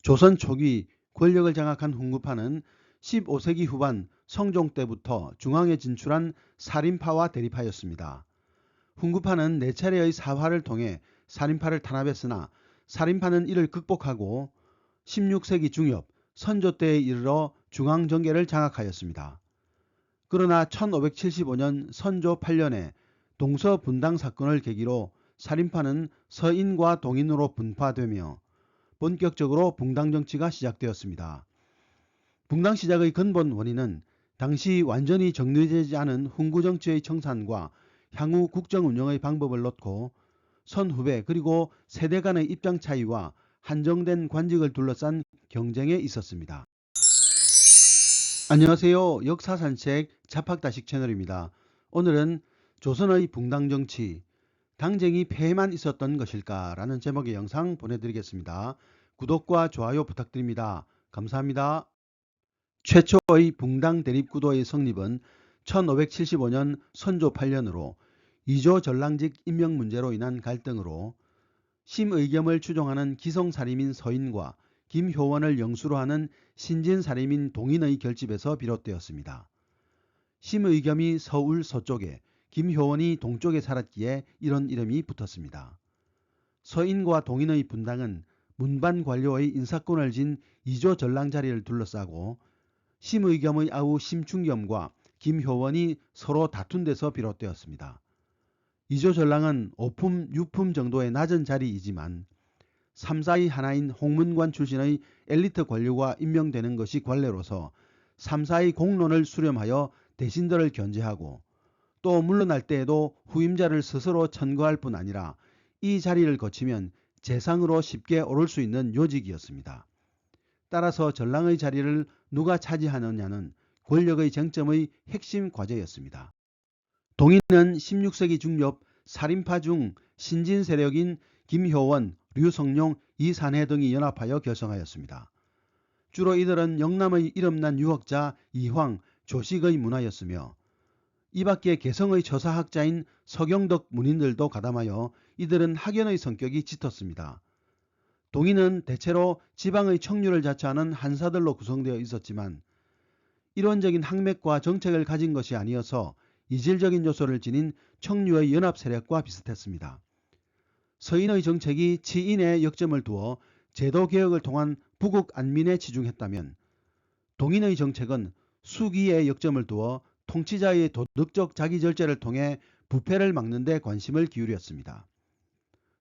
조선 초기 권력을 장악한 훈구파는 15세기 후반 성종 때부터 중앙에 진출한 살인파와 대립하였습니다. 훈구파는 4차례의 사화를 통해 살인파를 탄압했으나 살인파는 이를 극복하고 16세기 중엽 선조 때에 이르러 중앙정계를 장악하였습니다. 그러나 1575년 선조 8년에 동서분당 사건을 계기로 살인파는 서인과 동인으로 분파되며 본격적으로 붕당정치가 시작되었습니다. 붕당 시작의 근본 원인은 당시 완전히 정리되지 않은 훈구정치의 청산과 향후 국정 운영의 방법을 놓고 선후배 그리고 세대 간의 입장 차이와 한정된 관직을 둘러싼 경쟁에 있었습니다. 안녕하세요. 역사산책 자팍다식 채널입니다. 오늘은 조선의 붕당정치, 당쟁이 폐해만 있었던 것일까라는 제목의 영상 보내드리겠습니다. 구독과 좋아요 부탁드립니다. 감사합니다. 최초의 붕당 대립구도의 성립은 1575년 선조 8년으로 이조 전랑직 임명 문제로 인한 갈등으로 심의겸을 추종하는 기성사림인 서인과 김효원을 영수로 하는 신진사림인 동인의 결집에서 비롯되었습니다. 심의겸이 서울 서쪽에 김효원이 동쪽에 살았기에 이런 이름이 붙었습니다. 서인과 동인의 분당은 문반 관료의 인사권을 진 이조 전랑 자리를 둘러싸고 심의겸의 아우 심충겸과 김효원이 서로 다툰 데서 비롯되었습니다. 이조 전랑은 5품, 6품 정도의 낮은 자리이지만 3사의 하나인 홍문관 출신의 엘리트 관료가 임명되는 것이 관례로서 3사의 공론을 수렴하여 대신들을 견제하고 또 물러날 때에도 후임자를 스스로 천거할 뿐 아니라 이 자리를 거치면 재상으로 쉽게 오를 수 있는 요직이었습니다. 따라서 전랑의 자리를 누가 차지하느냐는 권력의 쟁점의 핵심 과제였습니다. 동인은 16세기 중엽 살인파 중 신진 세력인 김효원, 류성룡, 이산해 등이 연합하여 결성하였습니다. 주로 이들은 영남의 이름난 유학자 이황, 조식의 문화였으며 이 밖에 개성의 처사학자인 서경덕 문인들도 가담하여 이들은 학연의 성격이 짙었습니다. 동인은 대체로 지방의 청류를 자처하는 한사들로 구성되어 있었지만 이론적인 학맥과 정책을 가진 것이 아니어서 이질적인 요소를 지닌 청류의 연합 세력과 비슷했습니다. 서인의 정책이 치인에 역점을 두어 제도개혁을 통한 부국 안민에 치중했다면 동인의 정책은 수기에 역점을 두어 통치자의 도덕적 자기절제를 통해 부패를 막는 데 관심을 기울였습니다.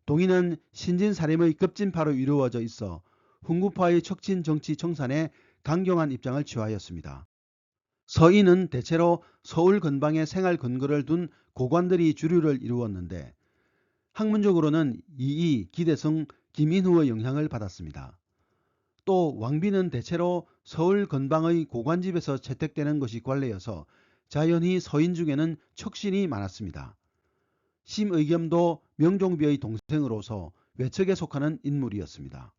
동인은 신진사림의 급진파로 이루어져 있어 훈구파의 척친 정치 청산에 강경한 입장을 취하였습니다. 서인은 대체로 서울 근방에 생활 근거를 둔 고관들이 주류를 이루었는데 학문적으로는 이이, 기대성, 김인후의 영향을 받았습니다. 또 왕비는 대체로 서울 근방의 고관집에서 채택되는 것이 관례여서 자연히 서인 중에는 척신이 많았습니다. 심의겸도 명종비의 동생으로서 외척에 속하는 인물이었습니다.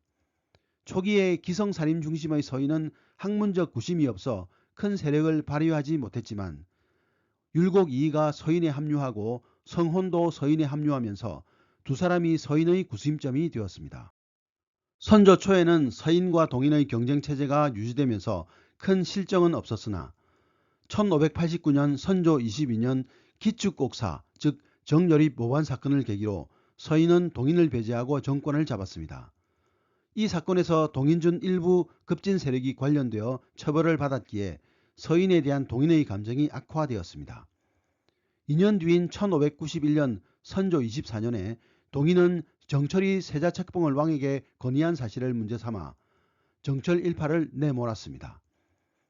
초기에 기성살인 중심의 서인은 학문적 구심이 없어 큰 세력을 발휘하지 못했지만 율곡 이이가 서인에 합류하고 성혼도 서인에 합류하면서 두 사람이 서인의 구심점이 되었습니다. 선조 초에는 서인과 동인의 경쟁체제가 유지되면서 큰 실정은 없었으나 1589년 선조 22년 기축옥사 즉 정여립 모반 사건을 계기로 서인은 동인을 배제하고 정권을 잡았습니다. 이 사건에서 동인준 일부 급진 세력이 관련되어 처벌을 받았기에 서인에 대한 동인의 감정이 악화되었습니다. 2년 뒤인 1591년 선조 24년에 동인은 정철이 세자책봉을 왕에게 건의한 사실을 문제삼아 정철 일파를 내몰았습니다.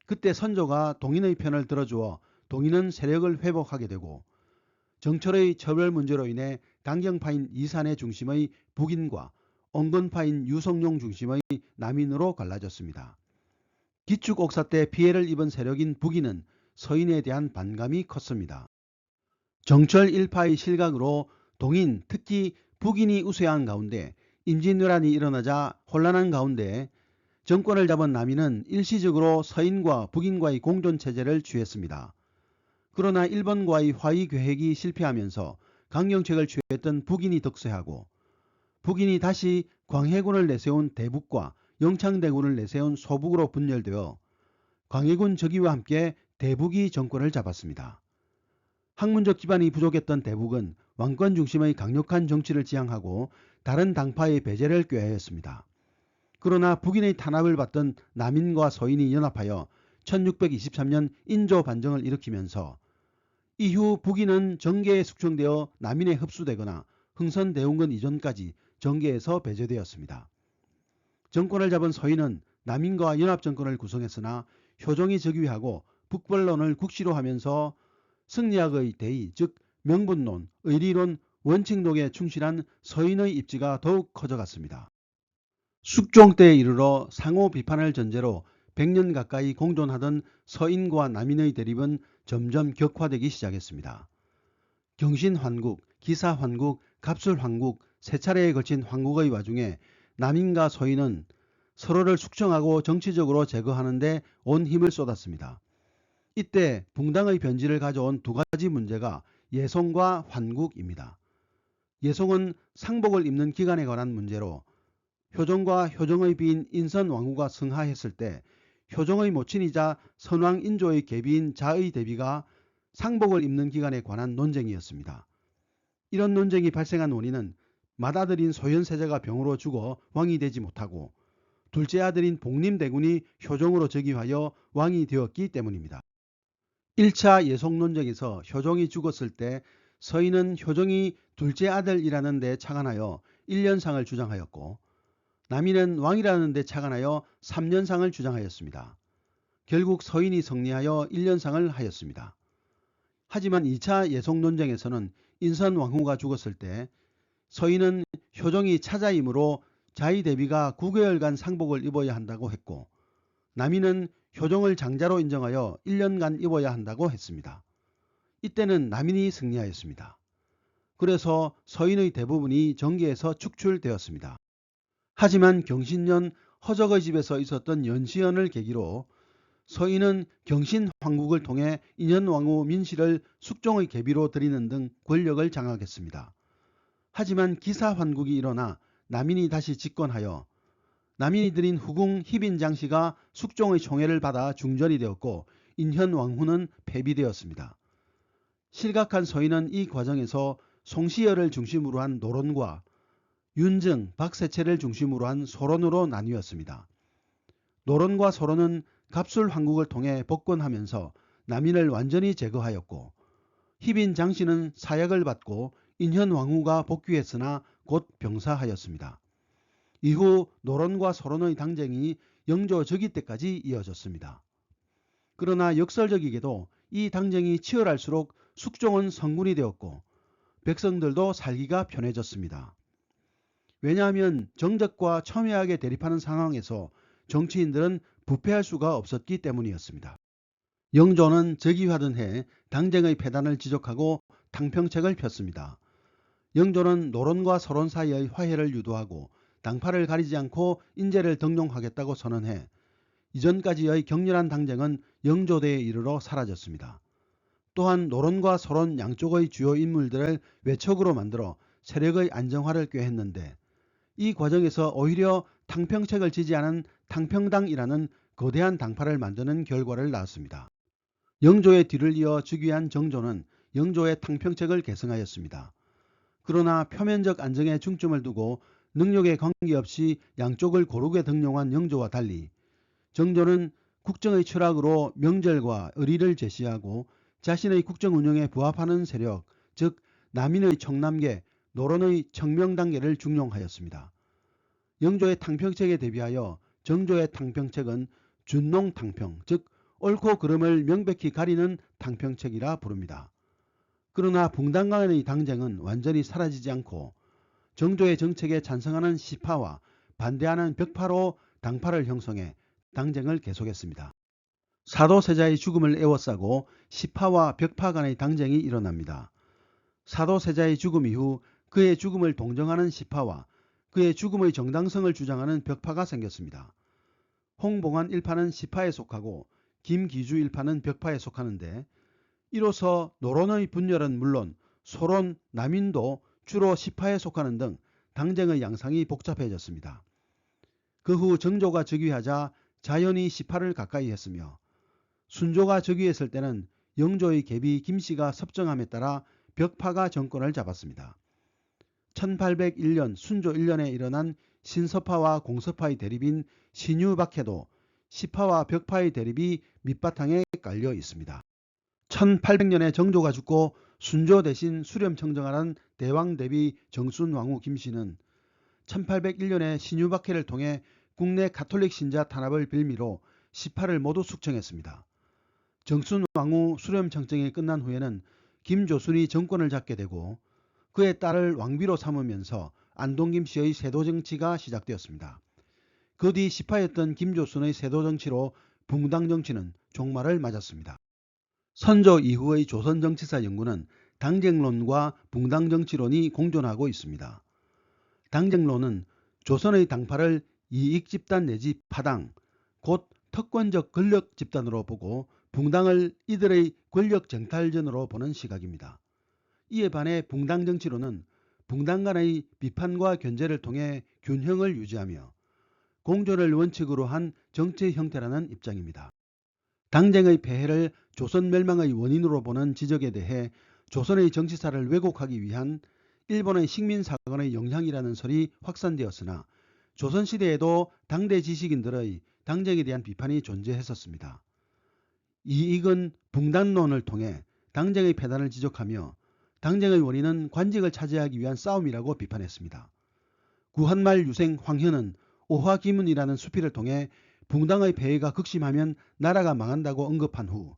그때 선조가 동인의 편을 들어주어 동인은 세력을 회복하게 되고 정철의 처벌 문제로 인해 강경파인 이산해 중심의 북인과 온건파인 유성룡 중심의 남인으로 갈라졌습니다. 기축옥사 때 피해를 입은 세력인 북인은 서인에 대한 반감이 컸습니다. 정철 일파의 실각으로 동인 특히 북인이 우세한 가운데 임진왜란이 일어나자 혼란한 가운데 정권을 잡은 남인은 일시적으로 서인과 북인과의 공존체제를 취했습니다. 그러나 일본과의 화의 계획이 실패하면서 강경책을 취했던 북인이 득세하고 북인이 다시 광해군을 내세운 대북과 영창대군을 내세운 소북으로 분열되어 광해군 즉위와 함께 대북이 정권을 잡았습니다. 학문적 기반이 부족했던 대북은 왕권 중심의 강력한 정치를 지향하고 다른 당파의 배제를 꾀하였습니다. 그러나 북인의 탄압을 받던 남인과 서인이 연합하여 1623년 인조 반정을 일으키면서 이후 북인은 정계에 숙청되어 남인에 흡수되거나 흥선대원군 이전까지 정계에서 배제되었습니다. 정권을 잡은 서인은 남인과 연합정권을 구성했으나 효종이 즉위하고 북벌론을 국시로 하면서 승리학의 대의 즉 명분론, 의리론, 원칙론에 충실한 서인의 입지가 더욱 커져갔습니다. 숙종 때에 이르러 상호 비판을 전제로 100년 가까이 공존하던 서인과 남인의 대립은 점점 격화되기 시작했습니다. 경신환국, 기사환국, 갑술환국 세 차례에 걸친 환국의 와중에 남인과 서인은 서로를 숙청하고 정치적으로 제거하는 데 온 힘을 쏟았습니다. 이때 붕당의 변질을 가져온 두 가지 문제가 예송과 환국입니다. 예송은 상복을 입는 기간에 관한 문제로 효종과 효종의 비인 인선왕후가 승하했을 때 효종의 모친이자 선왕 인조의 계비인 자의 대비가 상복을 입는 기간에 관한 논쟁이었습니다. 이런 논쟁이 발생한 원인은 맏아들인 소현세자가 병으로 죽어 왕이 되지 못하고 둘째 아들인 복림대군이 효종으로 즉위하여 왕이 되었기 때문입니다. 1차 예송 논쟁에서 효종이 죽었을 때 서인은 효종이 둘째 아들이라는 데 착안하여 1년상을 주장하였고 남인은 왕이라는 데 착안하여 3년상을 주장하였습니다. 결국 서인이 승리하여 1년상을 하였습니다. 하지만 2차 예송 논쟁에서는 인선왕후가 죽었을 때 서인은 효종이 차자이므로 자의 대비가 9개월간 상복을 입어야 한다고 했고 남인은 효종을 장자로 인정하여 1년간 입어야 한다고 했습니다. 이때는 남인이 승리하였습니다. 그래서 서인의 대부분이 정계에서 축출되었습니다. 하지만 경신년 허적의 집에서 있었던 연시연을 계기로 서인은 경신황국을 통해 인현왕후 민씨를 숙종의 계비로 들이는 등 권력을 장악했습니다. 하지만 기사환국이 일어나 남인이 다시 집권하여 남인이 들인 후궁 희빈장씨가 숙종의 총애를 받아 중전이 되었고 인현왕후는 폐비되었습니다. 실각한 서인은 이 과정에서 송시열을 중심으로 한 노론과 윤증, 박세채를 중심으로 한 소론으로 나뉘었습니다. 노론과 소론은 갑술황국을 통해 복권하면서 남인을 완전히 제거하였고 희빈장씨는 사약을 받고 인현왕후가 복귀했으나 곧 병사하였습니다. 이후 노론과 소론의 당쟁이 영조 즉위 때까지 이어졌습니다. 그러나 역설적이게도 이 당쟁이 치열할수록 숙종은 성군이 되었고 백성들도 살기가 편해졌습니다. 왜냐하면 정적과 첨예하게 대립하는 상황에서 정치인들은 부패할 수가 없었기 때문이었습니다. 영조는 즉위하던 해 당쟁의 폐단을 지적하고 탕평책을 폈습니다. 영조는 노론과 서론 사이의 화해를 유도하고 당파를 가리지 않고 인재를 등용하겠다고 선언해 이전까지의 격렬한 당쟁은 영조대에 이르러 사라졌습니다. 또한 노론과 서론 양쪽의 주요 인물들을 외척으로 만들어 세력의 안정화를 꾀했는데 이 과정에서 오히려 탕평책을 지지하는 탕평당이라는 거대한 당파를 만드는 결과를 낳았습니다. 영조의 뒤를 이어 즉위한 정조는 영조의 탕평책을 계승하였습니다. 그러나 표면적 안정에 중점을 두고 능력에 관계없이 양쪽을 고르게 등용한 영조와 달리 정조는 국정의 철학으로 명절과 의리를 제시하고 자신의 국정 운영에 부합하는 세력, 즉 남인의 청남계, 노론의 청명단계를 중용하였습니다. 영조의 탕평책에 대비하여 정조의 탕평책은 준농탕평, 즉 옳고 그름을 명백히 가리는 탕평책이라 부릅니다. 그러나 붕당 간의 당쟁은 완전히 사라지지 않고 정조의 정책에 찬성하는 시파와 반대하는 벽파로 당파를 형성해 당쟁을 계속했습니다. 사도세자의 죽음을 에워싸고 시파와 벽파 간의 당쟁이 일어납니다. 사도세자의 죽음 이후 그의 죽음을 동정하는 시파와 그의 죽음의 정당성을 주장하는 벽파가 생겼습니다. 홍봉안 일파는 시파에 속하고 김기주 일파는 벽파에 속하는데 이로써 노론의 분열은 물론 소론, 남인도 주로 시파에 속하는 등 당쟁의 양상이 복잡해졌습니다. 그 후 정조가 즉위하자 자연히 시파를 가까이 했으며 순조가 즉위했을 때는 영조의 계비 김씨가 섭정함에 따라 벽파가 정권을 잡았습니다. 1801년 순조 1년에 일어난 신서파와 공서파의 대립인 신유박해도 시파와 벽파의 대립이 밑바탕에 깔려 있습니다. 1800년에 정조가 죽고 순조 대신 수렴청정하는 대왕 대비 정순왕후 김씨는 1801년에 신유박해를 통해 국내 가톨릭 신자 탄압을 빌미로 시파를 모두 숙청했습니다. 정순왕후 수렴청정이 끝난 후에는 김조순이 정권을 잡게 되고 그의 딸을 왕비로 삼으면서 안동 김씨의 세도정치가 시작되었습니다. 그 뒤 시파였던 김조순의 세도정치로 붕당정치는 종말을 맞았습니다. 선조 이후의 조선정치사 연구는 당쟁론과 붕당정치론이 공존하고 있습니다. 당쟁론은 조선의 당파를 이익집단 내지 파당, 곧 특권적 권력집단으로 보고 붕당을 이들의 권력쟁탈전으로 보는 시각입니다. 이에 반해 붕당정치론은 붕당 간의 비판과 견제를 통해 균형을 유지하며 공존을 원칙으로 한 정치 형태라는 입장입니다. 당쟁의 폐해를 조선 멸망의 원인으로 보는 지적에 대해 조선의 정치사를 왜곡하기 위한 일본의 식민사관의 영향이라는 설이 확산되었으나 조선시대에도 당대 지식인들의 당쟁에 대한 비판이 존재했었습니다. 이익은 붕당론을 통해 당쟁의 폐단을 지적하며 당쟁의 원인은 관직을 차지하기 위한 싸움이라고 비판했습니다. 구한말 유생 황현은 오화기문이라는 수필을 통해 붕당의 폐해가 극심하면 나라가 망한다고 언급한 후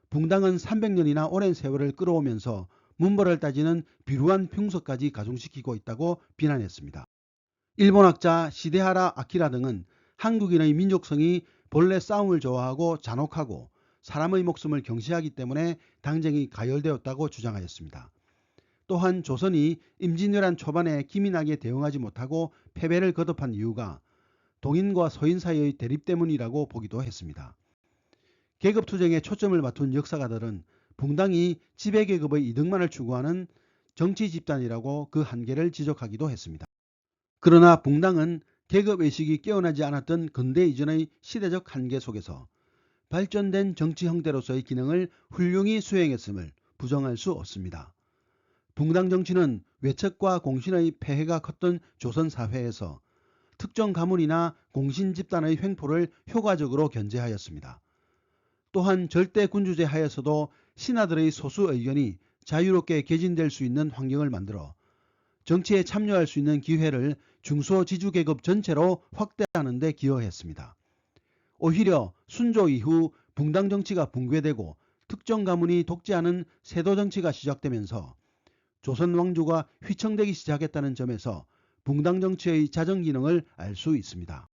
붕당은 300년이나 오랜 세월을 끌어오면서 문벌을 따지는 비루한 평서까지 가중시키고 있다고 비난했습니다. 일본학자 시데하라 아키라 등은 한국인의 민족성이 본래 싸움을 좋아하고 잔혹하고 사람의 목숨을 경시하기 때문에 당쟁이 가열되었다고 주장하였습니다. 또한 조선이 임진왜란 초반에 기민하게 대응하지 못하고 패배를 거듭한 이유가 동인과 서인 사이의 대립 때문이라고 보기도 했습니다. 계급투쟁에 초점을 맞춘 역사가들은 붕당이 지배계급의 이득만을 추구하는 정치집단이라고 그 한계를 지적하기도 했습니다. 그러나 붕당은 계급의식이 깨어나지 않았던 근대 이전의 시대적 한계 속에서 발전된 정치 형태로서의 기능을 훌륭히 수행했음을 부정할 수 없습니다. 붕당 정치는 외척과 공신의 폐해가 컸던 조선 사회에서 특정 가문이나 공신 집단의 횡포를 효과적으로 견제하였습니다. 또한 절대 군주제 하에서도 신하들의 소수 의견이 자유롭게 개진될 수 있는 환경을 만들어 정치에 참여할 수 있는 기회를 중소지주계급 전체로 확대하는 데 기여했습니다. 오히려 순조 이후 붕당 정치가 붕괴되고 특정 가문이 독재하는 세도 정치가 시작되면서 조선 왕조가 휘청되기 시작했다는 점에서 붕당 정치의 자정 기능을 알 수 있습니다.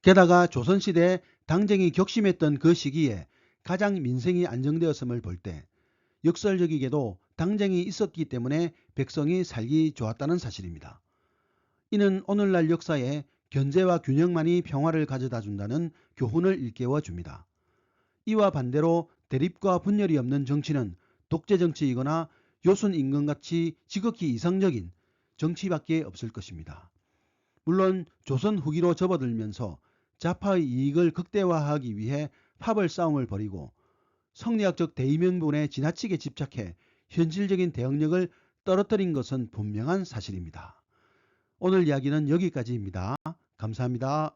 게다가 조선시대에 당쟁이 격심했던 그 시기에 가장 민생이 안정되었음을 볼 때 역설적이게도 당쟁이 있었기 때문에 백성이 살기 좋았다는 사실입니다. 이는 오늘날 역사에 견제와 균형만이 평화를 가져다 준다는 교훈을 일깨워 줍니다. 이와 반대로 대립과 분열이 없는 정치는 독재 정치이거나 요순 임금같이 지극히 이상적인 정치밖에 없을 것입니다. 물론 조선 후기로 접어들면서 좌파의 이익을 극대화하기 위해 파벌 싸움을 벌이고 성리학적 대의명분에 지나치게 집착해 현실적인 대응력을 떨어뜨린 것은 분명한 사실입니다. 오늘 이야기는 여기까지입니다. 감사합니다.